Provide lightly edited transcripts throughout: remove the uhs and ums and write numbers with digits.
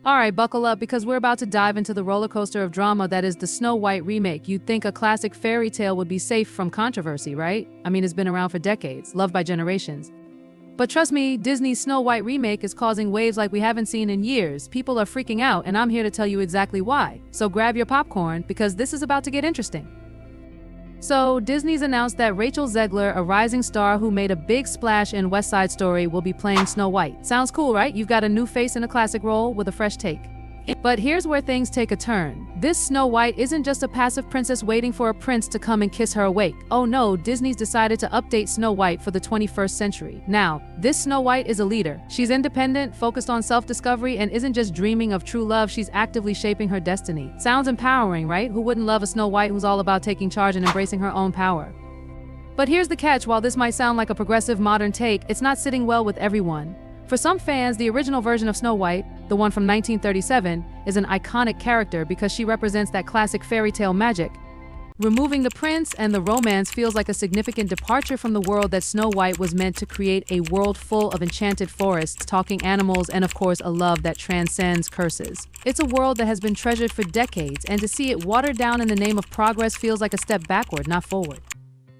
Alright, buckle up because we're about to dive into the roller coaster of drama that is the Snow White remake. You'd think a classic fairy tale would be safe from controversy, right? I mean, it's been around for decades, loved by generations. But trust me, Disney's Snow White remake is causing waves like we haven't seen in years. People are freaking out, and I'm here to tell you exactly why. So grab your popcorn, because this is about to get interesting. So, Disney's announced that Rachel Zegler, a rising star who made a big splash in West Side Story, will be playing Snow White. Sounds cool, right? You've got a new face in a classic role with a fresh take. But here's where things take a turn. This Snow White isn't just a passive princess waiting for a prince to come and kiss her awake. Oh no, Disney's decided to update Snow White for the 21st century. Now, this Snow White is a leader. She's independent, focused on self-discovery, and isn't just dreaming of true love, she's actively shaping her destiny. Sounds empowering, right? Who wouldn't love a Snow White who's all about taking charge and embracing her own power? But here's the catch, while this might sound like a progressive modern take, it's not sitting well with everyone. For some fans, the original version of Snow White, the one from 1937, is an iconic character because she represents that classic fairy tale magic. Removing the prince and the romance feels like a significant departure from the world that Snow White was meant to create, a world full of enchanted forests, talking animals, and of course a love that transcends curses. It's a world that has been treasured for decades, and to see it watered down in the name of progress feels like a step backward, not forward.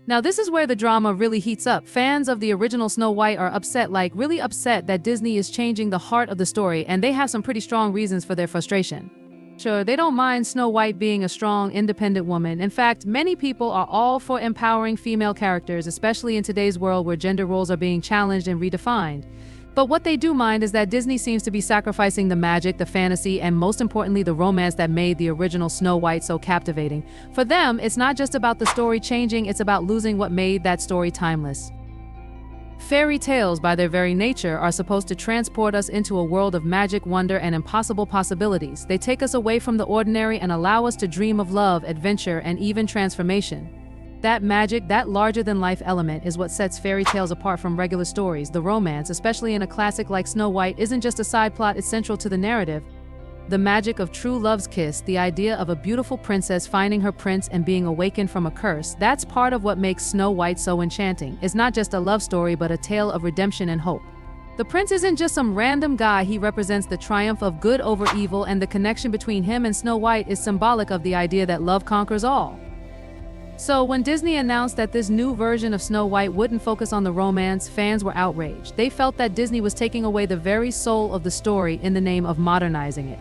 Now this is where the drama really heats up. Fans of the original Snow White are upset, like really upset that Disney is changing the heart of the story, and they have some pretty strong reasons for their frustration. Sure, they don't mind Snow White being a strong, independent woman. In fact, many people are all for empowering female characters, especially in today's world where gender roles are being challenged and redefined. But what they do mind is that Disney seems to be sacrificing the magic, the fantasy, and most importantly, the romance that made the original Snow White so captivating. For them, it's not just about the story changing, it's about losing what made that story timeless. Fairy tales, by their very nature, are supposed to transport us into a world of magic, wonder, and impossible possibilities. They take us away from the ordinary and allow us to dream of love, adventure, and even transformation. That magic, that larger-than-life element, is what sets fairy tales apart from regular stories. The romance, especially in a classic like Snow White, isn't just a side plot, it's central to the narrative. The magic of true love's kiss, the idea of a beautiful princess finding her prince and being awakened from a curse, that's part of what makes Snow White so enchanting. It's not just a love story, but a tale of redemption and hope. The prince isn't just some random guy, he represents the triumph of good over evil, and the connection between him and Snow White is symbolic of the idea that love conquers all. So when Disney announced that this new version of Snow White wouldn't focus on the romance, fans were outraged. They felt that Disney was taking away the very soul of the story in the name of modernizing it.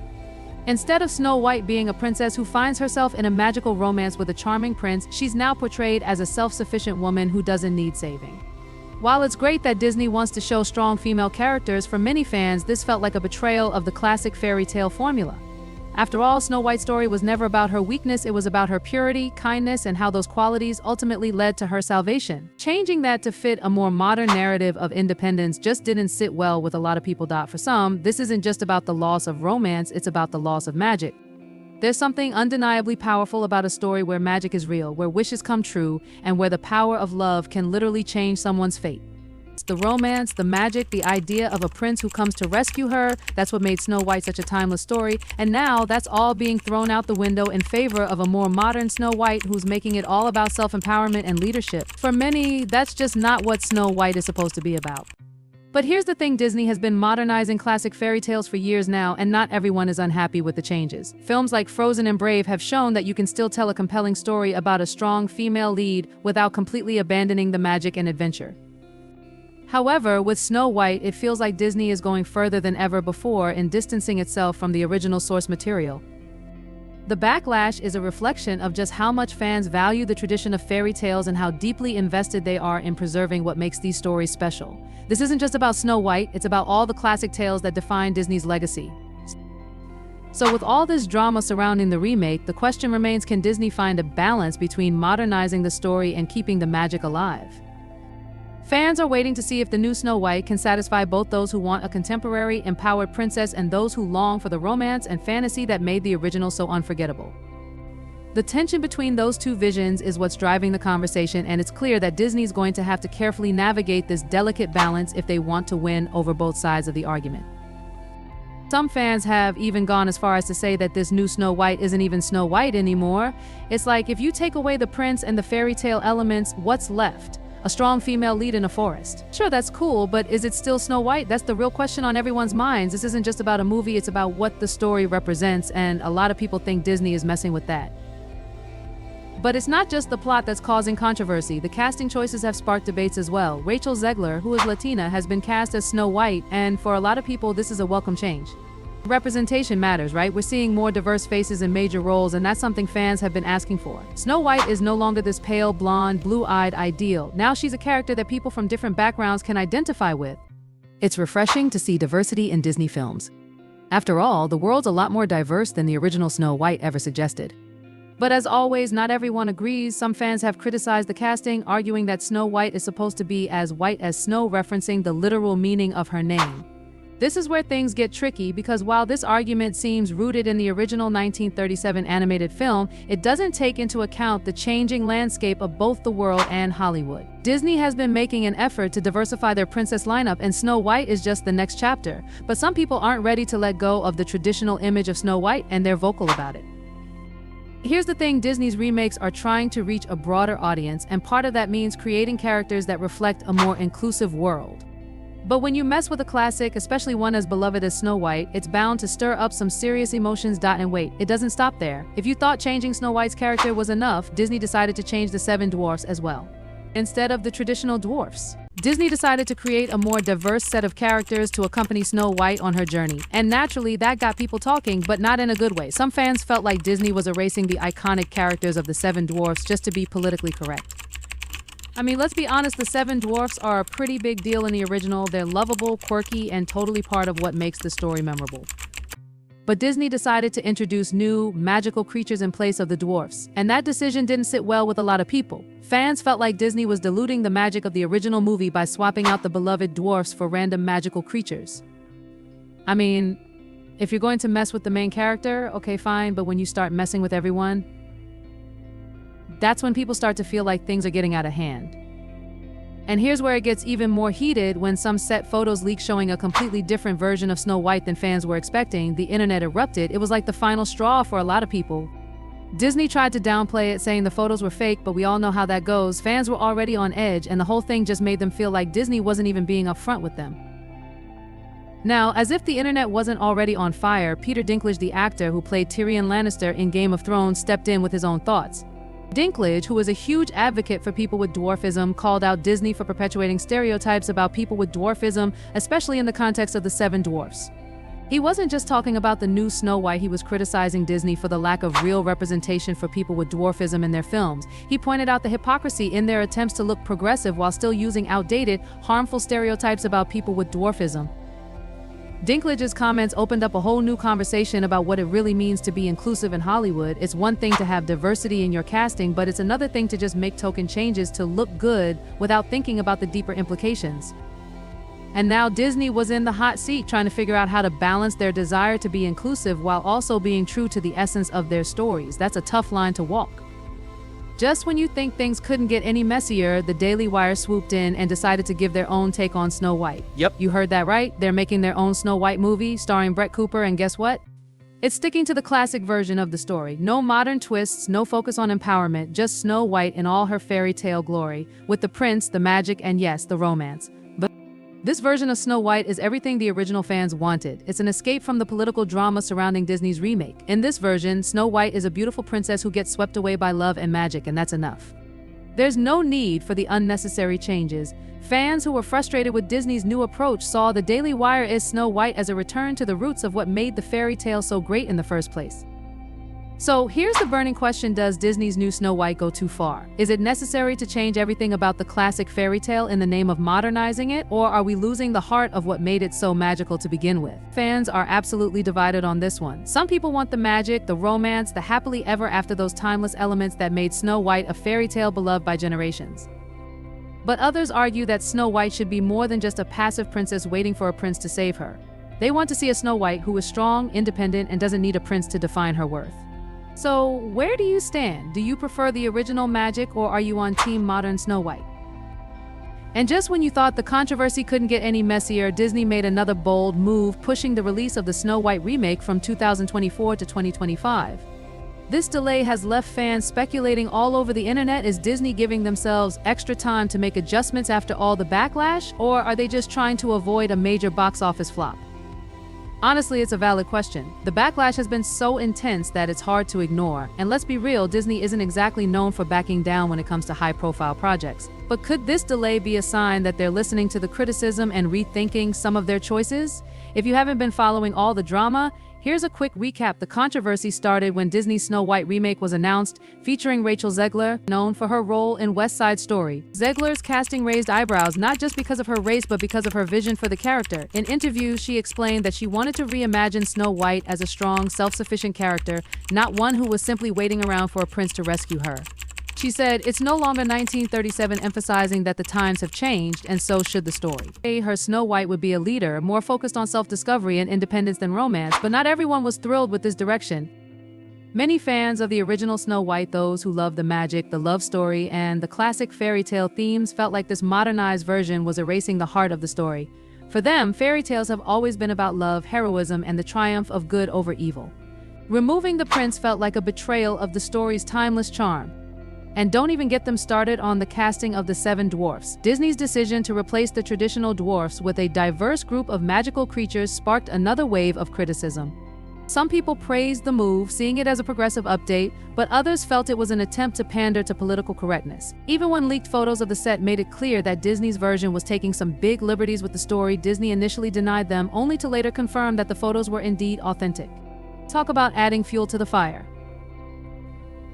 Instead of Snow White being a princess who finds herself in a magical romance with a charming prince, she's now portrayed as a self-sufficient woman who doesn't need saving. While it's great that Disney wants to show strong female characters, for many fans this felt like a betrayal of the classic fairy tale formula. After all, Snow White's story was never about her weakness, it was about her purity, kindness, and how those qualities ultimately led to her salvation. Changing that to fit a more modern narrative of independence just didn't sit well with a lot of people. For some, this isn't just about the loss of romance, it's about the loss of magic. There's something undeniably powerful about a story where magic is real, where wishes come true, and where the power of love can literally change someone's fate. The romance, the magic, the idea of a prince who comes to rescue her, that's what made Snow White such a timeless story, and now that's all being thrown out the window in favor of a more modern Snow White who's making it all about self-empowerment and leadership. For many, that's just not what Snow White is supposed to be about. But here's the thing, Disney has been modernizing classic fairy tales for years now, and not everyone is unhappy with the changes. Films like Frozen and Brave have shown that you can still tell a compelling story about a strong female lead without completely abandoning the magic and adventure. However, with Snow White, it feels like Disney is going further than ever before in distancing itself from the original source material. The backlash is a reflection of just how much fans value the tradition of fairy tales and how deeply invested they are in preserving what makes these stories special. This isn't just about Snow White, it's about all the classic tales that define Disney's legacy. So with all this drama surrounding the remake, the question remains, can Disney find a balance between modernizing the story and keeping the magic alive? Fans are waiting to see if the new Snow White can satisfy both those who want a contemporary, empowered princess and those who long for the romance and fantasy that made the original so unforgettable. The tension between those two visions is what's driving the conversation, and it's clear that Disney's going to have to carefully navigate this delicate balance if they want to win over both sides of the argument. Some fans have even gone as far as to say that this new Snow White isn't even Snow White anymore. It's like, if you take away the prince and the fairy tale elements, what's left? a strong female lead in a forest. Sure, that's cool, but is it still Snow White? That's the real question on everyone's minds. This isn't just about a movie, it's about what the story represents, and a lot of people think Disney is messing with that. But it's not just the plot that's causing controversy. The casting choices have sparked debates as well. Rachel Zegler, who is Latina, has been cast as Snow White, and for a lot of people, this is a welcome change. Representation matters, right? We're seeing more diverse faces in major roles, and that's something fans have been asking for. Snow White is no longer this pale, blonde, blue-eyed ideal. Now she's a character that people from different backgrounds can identify with. It's refreshing to see diversity in Disney films. After all, the world's a lot more diverse than the original Snow White ever suggested. But as always, not everyone agrees. Some fans have criticized the casting, arguing that Snow White is supposed to be as white as snow, referencing the literal meaning of her name. This is where things get tricky, because while this argument seems rooted in the original 1937 animated film, it doesn't take into account the changing landscape of both the world and Hollywood. Disney has been making an effort to diversify their princess lineup, and Snow White is just the next chapter. But some people aren't ready to let go of the traditional image of Snow White, and they're vocal about it. Here's the thing, Disney's remakes are trying to reach a broader audience, and part of that means creating characters that reflect a more inclusive world. But when you mess with a classic, especially one as beloved as Snow White, it's bound to stir up some serious emotions. And wait, it doesn't stop there. If you thought changing Snow White's character was enough, Disney decided to change the 7 dwarfs as well. Instead of the traditional dwarfs, Disney decided to create a more diverse set of characters to accompany Snow White on her journey. And naturally, that got people talking, but not in a good way. Some fans felt like Disney was erasing the iconic characters of the 7 dwarfs just to be politically correct. I mean, let's be honest, the 7 dwarfs are a pretty big deal in the original. They're lovable, quirky, and totally part of what makes the story memorable. But Disney decided to introduce new, magical creatures in place of the dwarfs, and that decision didn't sit well with a lot of people. Fans felt like Disney was diluting the magic of the original movie by swapping out the beloved dwarfs for random magical creatures. I mean, if you're going to mess with the main character, okay, fine, but when you start messing with everyone, that's when people start to feel like things are getting out of hand. And here's where it gets even more heated. When some set photos leak showing a completely different version of Snow White than fans were expecting, the internet erupted. It was like the final straw for a lot of people. Disney tried to downplay it, saying the photos were fake, but we all know how that goes. Fans were already on edge, and the whole thing just made them feel like Disney wasn't even being upfront with them. Now, as if the internet wasn't already on fire, Peter Dinklage, the actor who played Tyrion Lannister in Game of Thrones, stepped in with his own thoughts. Dinklage, who is a huge advocate for people with dwarfism, called out Disney for perpetuating stereotypes about people with dwarfism, especially in the context of the 7 dwarfs. He wasn't just talking about the new Snow White, he was criticizing Disney for the lack of real representation for people with dwarfism in their films. He pointed out the hypocrisy in their attempts to look progressive while still using outdated, harmful stereotypes about people with dwarfism. Dinklage's comments opened up a whole new conversation about what it really means to be inclusive in Hollywood. It's one thing to have diversity in your casting, but it's another thing to just make token changes to look good without thinking about the deeper implications. And now Disney was in the hot seat, trying to figure out how to balance their desire to be inclusive while also being true to the essence of their stories. That's a tough line to walk. Just when you think things couldn't get any messier, the Daily Wire swooped in and decided to give their own take on Snow White. Yep. You heard that right. They're making their own Snow White movie starring Brett Cooper, and guess what? It's sticking to the classic version of the story. No modern twists, no focus on empowerment, just Snow White in all her fairy tale glory, with the prince, the magic, and yes, the romance. But this version of Snow White is everything the original fans wanted. It's an escape from the political drama surrounding Disney's remake. In this version, Snow White is a beautiful princess who gets swept away by love and magic, and that's enough. There's no need for the unnecessary changes. Fans who were frustrated with Disney's new approach saw the Daily Wire as Snow White as a return to the roots of what made the fairy tale so great in the first place. So here's the burning question: does Disney's new Snow White go too far? Is it necessary to change everything about the classic fairy tale in the name of modernizing it, or are we losing the heart of what made it so magical to begin with? Fans are absolutely divided on this one. Some people want the magic, the romance, the happily ever after, those timeless elements that made Snow White a fairy tale beloved by generations. But others argue that Snow White should be more than just a passive princess waiting for a prince to save her. They want to see a Snow White who is strong, independent, and doesn't need a prince to define her worth. So, where do you stand? Do you prefer the original magic, or are you on Team Modern Snow White? And just when you thought the controversy couldn't get any messier, Disney made another bold move, pushing the release of the Snow White remake from 2024 to 2025. This delay has left fans speculating all over the internet. Is Disney giving themselves extra time to make adjustments after all the backlash, or are they just trying to avoid a major box office flop? Honestly, it's a valid question. The backlash has been so intense that it's hard to ignore, and let's be real, Disney isn't exactly known for backing down when it comes to high-profile projects. But could this delay be a sign that they're listening to the criticism and rethinking some of their choices? If you haven't been following all the drama, here's a quick recap. The controversy started when Disney's Snow White remake was announced, featuring Rachel Zegler, known for her role in West Side Story. Zegler's casting raised eyebrows not just because of her race but because of her vision for the character. In interviews, she explained that she wanted to reimagine Snow White as a strong, self-sufficient character, not one who was simply waiting around for a prince to rescue her. She said, "It's no longer 1937, emphasizing that the times have changed, and so should the story." Her Snow White would be a leader, more focused on self-discovery and independence than romance, but not everyone was thrilled with this direction. Many fans of the original Snow White, those who loved the magic, the love story, and the classic fairy tale themes, felt like this modernized version was erasing the heart of the story. For them, fairy tales have always been about love, heroism, and the triumph of good over evil. Removing the prince felt like a betrayal of the story's timeless charm. And don't even get them started on the casting of the 7 dwarfs. Disney's decision to replace the traditional dwarfs with a diverse group of magical creatures sparked another wave of criticism. Some people praised the move, seeing it as a progressive update, but others felt it was an attempt to pander to political correctness. Even when leaked photos of the set made it clear that Disney's version was taking some big liberties with the story, Disney initially denied them, only to later confirm that the photos were indeed authentic. Talk about adding fuel to the fire.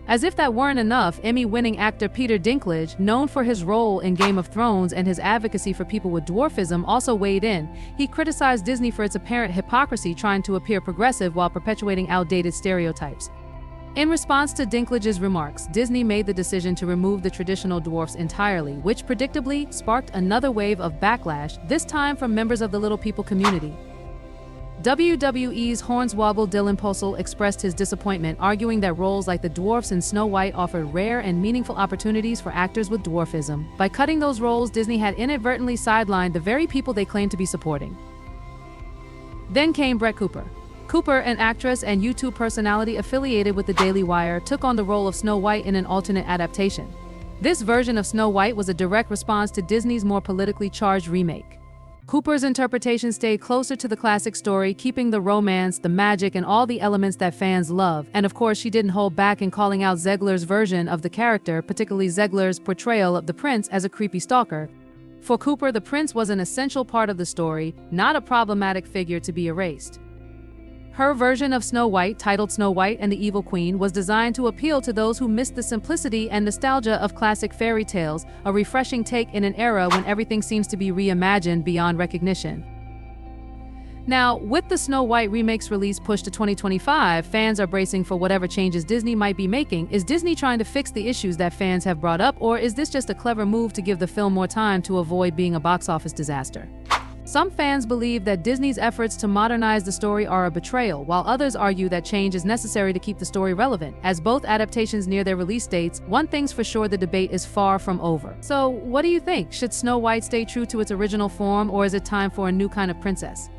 As if that weren't enough, Emmy-winning actor Peter Dinklage, known for his role in Game of Thrones and his advocacy for people with dwarfism, also weighed in. He criticized Disney for its apparent hypocrisy, trying to appear progressive while perpetuating outdated stereotypes. In response to Dinklage's remarks, Disney made the decision to remove the traditional dwarfs entirely, which predictably sparked another wave of backlash, this time from members of the Little People community. WWE's Hornswoggle Dylan Posel expressed his disappointment, arguing that roles like the dwarfs in Snow White offered rare and meaningful opportunities for actors with dwarfism. By cutting those roles, Disney had inadvertently sidelined the very people they claimed to be supporting. Then came Brett Cooper. Cooper, an actress and YouTube personality affiliated with the Daily Wire, took on the role of Snow White in an alternate adaptation. This version of Snow White was a direct response to Disney's more politically charged remake. Cooper's interpretation stayed closer to the classic story, keeping the romance, the magic, and all the elements that fans love. And of course, she didn't hold back in calling out Zegler's version of the character, particularly Zegler's portrayal of the prince as a creepy stalker. For Cooper, the prince was an essential part of the story, not a problematic figure to be erased. Her version of Snow White, titled Snow White and the Evil Queen, was designed to appeal to those who missed the simplicity and nostalgia of classic fairy tales, a refreshing take in an era when everything seems to be reimagined beyond recognition. Now, with the Snow White remake's release pushed to 2025, fans are bracing for whatever changes Disney might be making. Is Disney trying to fix the issues that fans have brought up, or is this just a clever move to give the film more time to avoid being a box office disaster? Some fans believe that Disney's efforts to modernize the story are a betrayal, while others argue that change is necessary to keep the story relevant. As both adaptations near their release dates, one thing's for sure: the debate is far from over. So, what do you think? Should Snow White stay true to its original form, or is it time for a new kind of princess?